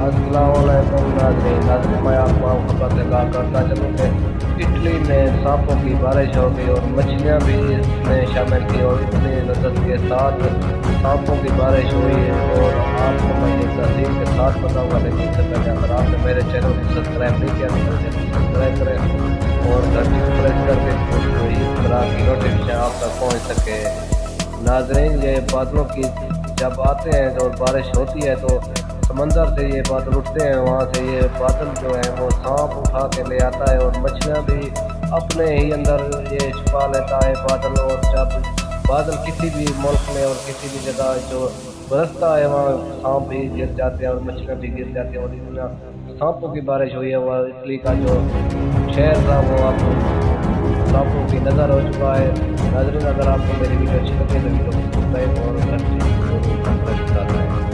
السلام علیکم ناظرین، میں آپ کو خبر لگا کرتا چلوں کہ اٹلی میں سانپوں کی بارش ہو گئی اور مچھلیاں بھی اس میں شامل تھی اور اتنی لذت کے ساتھ سانپوں کی بارش ہوئی اور آپ کو میں یہ تفصیل کے ساتھ بتاؤں گا، لیکن اس سے پہلے اگر آپ نے میرے چینل کو سبسکرائب نہیں کیا تو میرے چینل کو سبسکرائب کریں اور گھنٹی کو پریس کر کے کوئی اس طرح کی نوٹیفیکیشن آپ تک پہنچ سکے۔ ناظرین، یہ بادلوں کی جب آتے ہیں اور بارش ہوتی ہے تو سمندر سے یہ بادل اٹھتے ہیں، وہاں سے یہ بادل جو ہے وہ سانپ اٹھا کے لے آتا ہے اور مچھلیاں بھی اپنے ہی اندر یہ چھپا لیتا ہے بادل، اور جب بادل کسی بھی ملک میں اور کسی بھی جگہ جو برستا ہے وہاں سانپ بھی گر جاتے ہیں اور مچھلیاں بھی گر جاتی ہیں اور اتنا سانپوں کی بارش ہوئی ہے۔ وہ اٹلی کا جو شہر تھا وہ اب سانپوں کی نظر ہو چکا ہے۔ ناظرین، اگر آپ کو میری ویڈیو اچھی لگے تو ویڈیو کو سبسکرائب اور گھنٹی کو ضرور پریس کرنا ہے۔